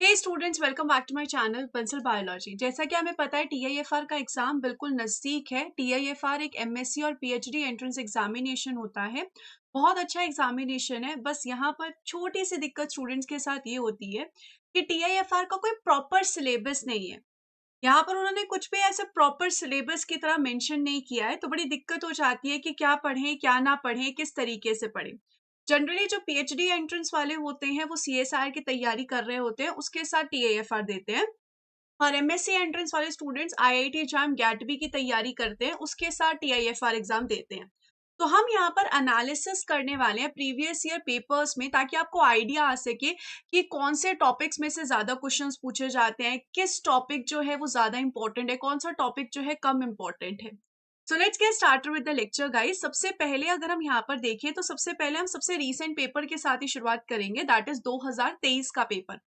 Hey students, welcome back to my channel pencil biology. जैसा कि हमें पता है टीआईएफआर का एग्जाम बिल्कुल नज़दीक है। टीआईएफआर एक एमएससी और पीएचडी एंट्रेंस एग्जामिनेशन होता है। बहुत अच्छा एग्जामिनेशन है। बस यहाँ पर छोटी सी दिक्कत स्टूडेंट्स के साथ ये होती है कि टीआईएफआर का कोई प्रॉपर सिलेबस नहीं है। यहाँ पर उन्होंने कुछ भी ऐसे प्रॉपर सिलेबस की तरह मेंशन नहीं किया है, तो बड़ी दिक्कत हो जाती है कि क्या पढ़ें, क्या ना पढ़ें, किस तरीके से पढ़ें। जनरली जो पीएचडी एंट्रेंस वाले होते हैं वो सीएसआर की तैयारी कर रहे होते हैं, उसके साथ टीआईएफआर देते हैं। और एमएससी एंट्रेंस वाले स्टूडेंट्स आईआईटी जैम गैटबी की तैयारी करते हैं, उसके साथ टीआईएफआर एग्जाम देते हैं। तो हम यहाँ पर एनालिसिस करने वाले हैं प्रीवियस ईयर पेपर्स में, ताकि आपको आइडिया आ सके कि कौन से टॉपिक्स में से ज्यादा क्वेश्चंस पूछे जाते हैं, किस टॉपिक जो है वो ज्यादा इंपॉर्टेंट है, कौन सा टॉपिक जो है कम इंपॉर्टेंट है। So let's get started with the lecture guys. सबसे पहले अगर हम यहाँ पर देखें तो सबसे पहले हम सबसे रीसेंट पेपर के साथ ही शुरुआत करेंगे, दैट इज 2023 का पेपर।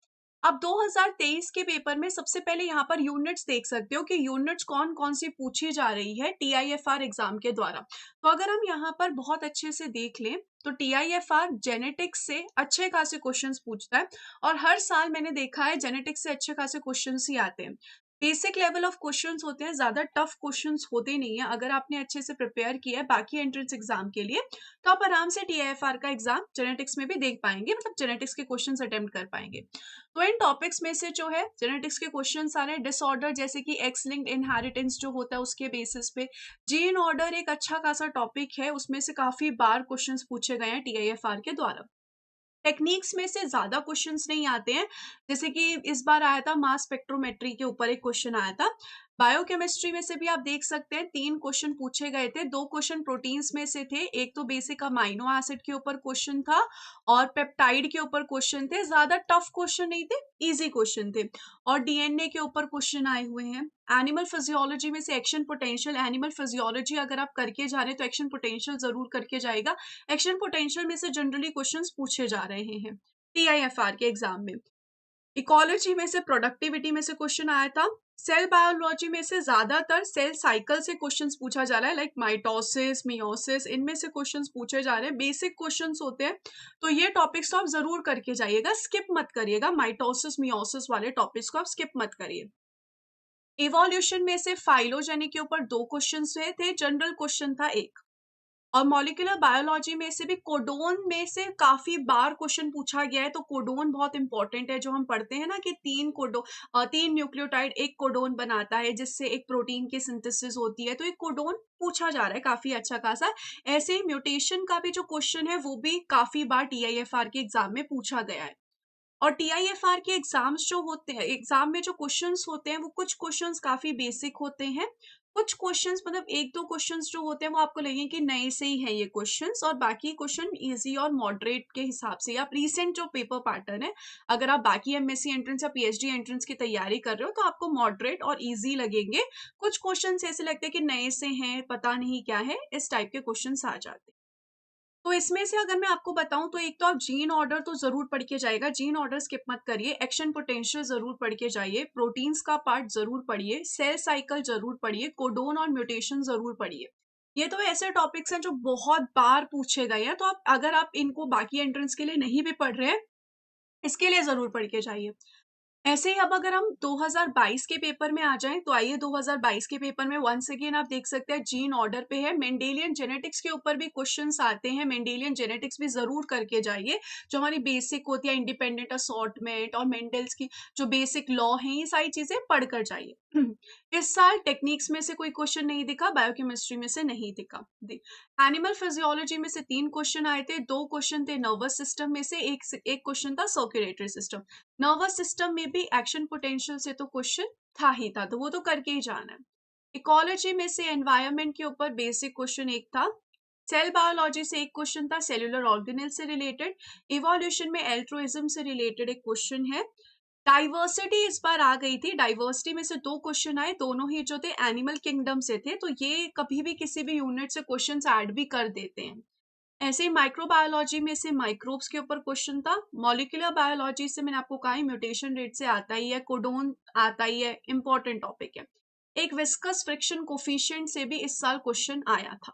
अब 2023 के पेपर में सबसे पहले यहाँ पर यूनिट्स देख सकते हो कि यूनिट्स कौन कौन सी पूछी जा रही है टीआईएफआर एग्जाम के द्वारा। तो अगर हम यहाँ पर बहुत अच्छे से देख लें तो टीआईएफआर जेनेटिक्स से अच्छे खासे क्वेश्चंस पूछता है। और हर साल मैंने देखा है जेनेटिक्स से अच्छे खासे क्वेश्चंस ही आते हैं। बेसिक लेवल ऑफ क्वेश्चंस होते हैं, ज्यादा टफ क्वेश्चंस होते नहीं है। अगर आपने अच्छे से प्रिपेयर किया है बाकी एंट्रेंस एग्जाम के लिए, तो आप आराम से टीआईएफआर का एग्जाम जेनेटिक्स में भी देख पाएंगे, मतलब जेनेटिक्स के क्वेश्चंस अटेम्प्ट कर पाएंगे। तो इन टॉपिक्स में से जो है जेनेटिक्स के क्वेश्चन आ रहे हैं। डिसऑर्डर जैसे कि एक्स लिंक्ड इनहेरिटेंस जो होता है उसके बेसिस पे। जीन ऑर्डर एक अच्छा खासा टॉपिक है, उसमें से काफी बार क्वेश्चंस पूछे गए हैं टीआईएफआर के द्वारा। टेक्निक्स में से ज्यादा क्वेश्चंस नहीं आते हैं, जैसे कि इस बार आया था मास स्पेक्ट्रोमेट्री के ऊपर एक क्वेश्चन आया था। बायोकेमिस्ट्री में से भी आप देख सकते हैं 3 क्वेश्चन पूछे गए थे। 2 क्वेश्चन प्रोटीन्स में से थे, एक तो बेसिक अमाइनो एसिड के ऊपर क्वेश्चन था और पेप्टाइड के ऊपर क्वेश्चन थे। ज्यादा टफ क्वेश्चन नहीं थे, इजी क्वेश्चन थे। और डीएनए के ऊपर क्वेश्चन आए हुए हैं। एनिमल फिजियोलॉजी में से एक्शन पोटेंशियल, एनिमल फिजियोलॉजी अगर आप करके जा रहे हैं तो एक्शन पोटेंशियल जरूर करके जाएगा। एक्शन पोटेंशियल में से जनरली क्वेश्चंस पूछे जा रहे हैं टीआईएफआर के एग्जाम में। इकोलॉजी में से प्रोडक्टिविटी में से क्वेश्चन आया था। सेल बायोलॉजी में से ज्यादातर सेल साइकिल से क्वेश्चंस पूछा जा रहा है, लाइक माइटोसिस, मियोसिस, इनमें से क्वेश्चंस पूछे जा रहे हैं। बेसिक क्वेश्चंस होते हैं, तो ये टॉपिक्स तो आप जरूर करके जाइएगा, स्किप मत करिएगा। माइटोसिस मियोसिस वाले टॉपिक्स को आप स्किप मत करिए। इवोल्यूशन में से फाइलोजेनी के ऊपर 2 क्वेश्चन थे, जनरल क्वेश्चन था एक। और मॉलिक्यूलर बायोलॉजी में से भी कोडोन में से काफी बार क्वेश्चन पूछा गया है। तो कोडोन बहुत इंपॉर्टेंट है, जो हम पढ़ते हैं ना कि 3 न्यूक्लियोटाइड एक कोडोन बनाता है, जिससे एक प्रोटीन की सिंथेसिस होती है। तो एक कोडोन पूछा जा रहा है काफी अच्छा खासा। ऐसे ही म्यूटेशन का भी जो क्वेश्चन है वो भी काफी बार टीआईएफआर के एग्जाम में पूछा गया है। और टीआईएफआर के एग्जाम्स जो होते हैं, एग्जाम में जो क्वेश्चंस होते हैं वो कुछ क्वेश्चंस काफी बेसिक होते हैं। कुछ क्वेश्चंस मतलब 1-2 क्वेश्चंस जो होते हैं वो आपको लगेंगे कि नए से ही है ये क्वेश्चंस, और बाकी क्वेश्चन इजी और मॉडरेट के हिसाब से। या रिसेंट जो पेपर पैटर्न है, अगर आप बाकी एमएससी एंट्रेंस या पीएचडी एंट्रेंस की तैयारी कर रहे हो तो आपको मॉडरेट और इजी लगेंगे। कुछ क्वेश्चन ऐसे लगते हैं कि नए से हैं, पता नहीं क्या है, इस टाइप के क्वेश्चन आ जाते हैं। तो इसमें से अगर मैं आपको बताऊं तो एक तो आप जीन ऑर्डर तो जरूर पढ़ के जाइएगा, जीन ऑर्डर स्किप मत करिए। एक्शन पोटेंशियल जरूर पढ़ के जाइए, प्रोटीन्स का पार्ट जरूर पढ़िए, सेल साइकिल जरूर पढ़िए, कोडोन और म्यूटेशन जरूर पढ़िए। ये तो ऐसे टॉपिक्स हैं जो बहुत बार पूछे गए हैं, तो आप अगर आप इनको बाकी एंट्रेंस के लिए नहीं भी पढ़ रहे हैं, इसके लिए जरूर पढ़ के जाइए। ऐसे ही अब अगर हम 2022 के पेपर में आ जाएं तो आइए 2022 के पेपर में वंस अगेन आप देख सकते हैं जीन ऑर्डर पे है। मेंडेलियन जेनेटिक्स के ऊपर भी क्वेश्चंस आते हैं, मेंडेलियन जेनेटिक्स भी जरूर करके जाइए। जो हमारी बेसिक होती है इंडिपेंडेंट असॉर्टमेंट और मेंडल्स की जो बेसिक लॉ है, ये सारी चीजें पढ़कर जाइए। इस साल टेक्निक्स में से कोई क्वेश्चन नहीं दिखा, बायोकेमिस्ट्री में से नहीं दिखा। एनिमल फिजियोलॉजी में से 3 क्वेश्चन आए थे। 2 क्वेश्चन थे नर्वस सिस्टम में से, एक क्वेश्चन था सर्कुलेटरी सिस्टम। नर्वस सिस्टम में भी एक्शन पोटेंशियल से तो क्वेश्चन था ही था, तो वो तो करके ही जाना है। इकोलॉजी में से एनवायरमेंट के ऊपर बेसिक क्वेश्चन एक था। सेल बायोलॉजी से एक क्वेश्चन था सेल्यूलर ऑर्गेनेल से रिलेटेड। इवोल्यूशन में एल्ट्रुइज्म से रिलेटेड एक क्वेश्चन है। डाइवर्सिटी इस बार आ गई थी, डाइवर्सिटी में से 2 क्वेश्चन आए, दोनों ही जो थे एनिमल किंगडम से थे। तो ये कभी भी किसी भी यूनिट से क्वेश्चंस ऐड भी कर देते हैं। ऐसे ही माइक्रोबायोलॉजी में से माइक्रोब्स के ऊपर क्वेश्चन था। मॉलिक्यूलर बायोलॉजी से मैंने आपको कहा म्यूटेशन रेट से आता ही है, कोडोन आता ही है, इंपॉर्टेंट टॉपिक है। एक विस्कस फ्रिक्शन कोफिशिएंट से भी इस साल क्वेश्चन आया था।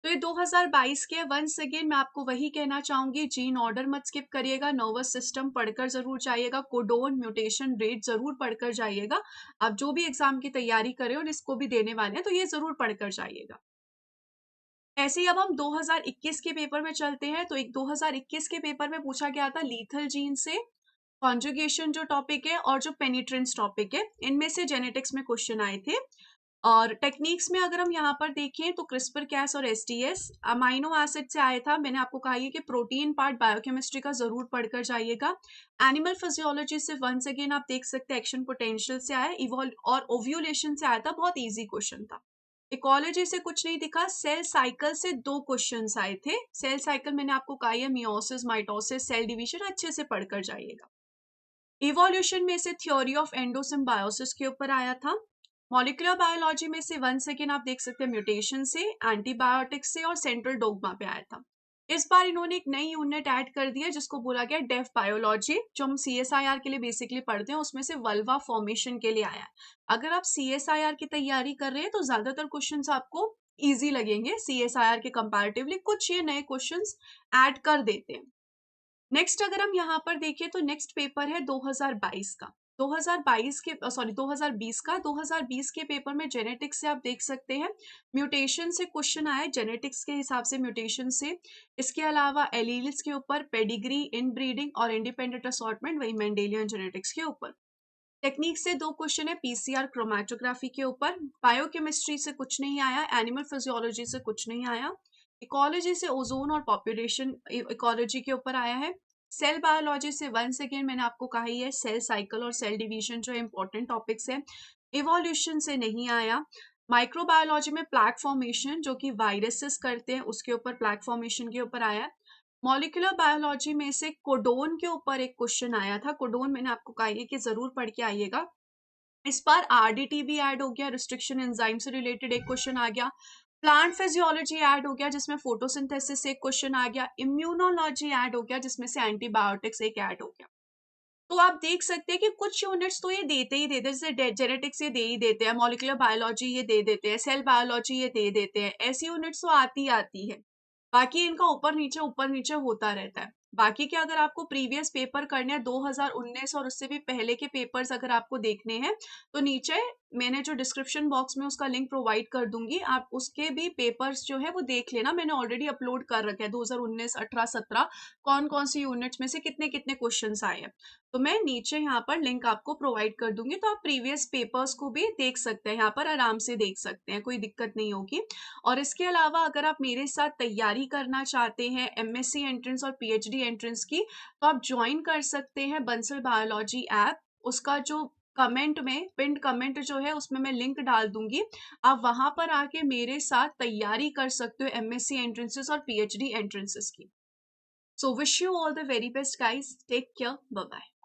तो ये 2022 के वंस अगेन मैं आपको वही कहना चाहूंगी, जीन ऑर्डर मत स्किप करिएगा, नर्वस सिस्टम पढ़कर जरूर जाइएगा, कोडोन म्यूटेशन रेट जरूर पढ़कर जाइएगा। आप जो भी एग्जाम की तैयारी कर रहे हो और इसको भी देने वाले हैं तो ये जरूर पढ़कर जाइएगा। ऐसे ही अब हम 2021 के पेपर में चलते हैं। तो एक 2021 के पेपर में पूछा गया था लीथल जीन से कॉन्जुगेशन जो टॉपिक है और जो पेनिट्रेंस टॉपिक है, इनमें से जेनेटिक्स में क्वेश्चन आए थे। और टेक्निक्स में अगर हम यहाँ पर देखें तो क्रिस्पर कैस और एसटीएस अमाइनो एसिड से आया था। मैंने आपको कहा है कि प्रोटीन पार्ट बायोकेमिस्ट्री का जरूर पढ़कर जाइएगा। एनिमल फिजियोलॉजी से वंस अगेन आप देख सकते हैं एक्शन पोटेंशियल से आया, इवॉल्व और ओव्यूलेशन से आया था, बहुत ईजी क्वेश्चन था। इकोलॉजी से कुछ नहीं दिखा। सेल साइकिल से 2 क्वेश्चंस आए थे। सेल साइकिल मैंने आपको कहा है मियोसिस, माइटोसिस, सेल डिवीजन, अच्छे से पढ़कर जाइएगा। इवोल्यूशन में से थ्योरी ऑफ एंडोसिम्बायोसिस के ऊपर आया था। मॉलिक्यूलर बायोलॉजी में से वन सेकेंड आप देख सकते हैं म्यूटेशन से, एंटीबायोटिक्स से और सेंट्रल डोगमा पे आया था। इस बार इन्होंने एक नई यूनिट ऐड कर दी है जिसको बोला गया डेफ बायोलॉजी, जो हम सीएसआईआर के लिए बेसिकली पढ़ते हैं, उसमें से वल्वा फॉर्मेशन के लिए आया है। अगर आप सीएसआईआर की तैयारी कर रहे हैं तो ज्यादातर क्वेश्चंस आपको इजी लगेंगे सीएसआईआर के कंपैरेटिवली, कुछ ये नए क्वेश्चंस ऐड कर देते हैं। नेक्स्ट अगर हम यहाँ पर देखें तो नेक्स्ट पेपर है 2022 का। 2022 के 2020 का 2020 के पेपर में जेनेटिक्स से आप देख सकते हैं म्यूटेशन से क्वेश्चन आया है, जेनेटिक्स के हिसाब से म्यूटेशन से। इसके अलावा एलील्स के ऊपर, पेडिग्री, इनब्रीडिंग और इंडिपेंडेंट असॉर्टमेंट, वही मेंडेलियन जेनेटिक्स के ऊपर। टेक्निक से 2 क्वेश्चन है पीसीआर क्रोमैटोग्राफी के ऊपर। बायोकेमिस्ट्री से कुछ नहीं आया, एनिमल फिजियोलॉजी से कुछ नहीं आया। इकोलॉजी से ओजोन और पॉपुलेशन इकोलॉजी के ऊपर आया है। सेल बायोलॉजी से वंस अगेन मैंने आपको कहा ही है सेल साइकिल और सेल डिवीजन जो इंपॉर्टेंट टॉपिक्स है। इवोल्यूशन से नहीं आया। माइक्रोबायोलॉजी में प्लैक फॉर्मेशन जो कि वायरसेस करते हैं उसके ऊपर, प्लैक फॉर्मेशन के ऊपर आया है। मॉलिक्यूलर बायोलॉजी में से कोडोन के ऊपर एक क्वेश्चन आया था। कोडोन मैंने आपको कहा है कि जरूर पढ़ के आइएगा। इस बार आरडीटी भी ऐड हो गया, रिस्ट्रिक्शन एंजाइम से रिलेटेड एक क्वेश्चन आ गया। प्लांट फिजियोलॉजी ऐड हो गया जिसमें फोटोसिंथेसिस से एक क्वेश्चन आ गया। इम्यूनोलॉजी ऐड हो गया जिसमें से एंटीबायोटिक्स एक ऐड हो गया। तो आप देख सकते हैं कि कुछ यूनिट्स तो ये देते ही देते हैं, जैसे जेनेटिक्स ये दे ही देते हैं, मॉलिक्यूलर बायोलॉजी ये दे देते हैं, सेल बायोलॉजी ये दे देते हैं, ऐसी यूनिट्स तो आती है। बाकी इनका ऊपर नीचे होता रहता है। बाकी के अगर आपको प्रीवियस पेपर करने हैं 2019 और उससे भी पहले के पेपर्स अगर आपको देखने हैं तो नीचे मैंने जो डिस्क्रिप्शन बॉक्स में उसका लिंक प्रोवाइड कर दूंगी, आप उसके भी पेपर्स जो है वो देख लेना। मैंने ऑलरेडी अपलोड कर रखा है 2019, 18, 17 कौन कौन सी यूनिट्स में से कितने कितने क्वेश्चंस आए हैं। तो मैं नीचे यहाँ पर लिंक आपको प्रोवाइड कर दूंगी, तो आप प्रीवियस पेपर्स को भी देख सकते हैं, यहाँ पर आराम से देख सकते हैं, कोई दिक्कत नहीं होगी। और इसके अलावा अगर आप मेरे साथ तैयारी करना चाहते हैं एमएससी एंट्रेंस और पीएचडी एंट्रेंस की, तो आप ज्वाइन कर सकते हैं बंसल बायोलॉजी ऐप। उसका जो कमेंट में पिंड कमेंट जो है उसमें मैं लिंक डाल दूंगी, आप वहां पर आके मेरे साथ तैयारी कर सकते हो एमएससी एंट्रेंसेस और पीएचडी एंट्रेंसेस की। So wish you all the very best guys, take care, bye bye.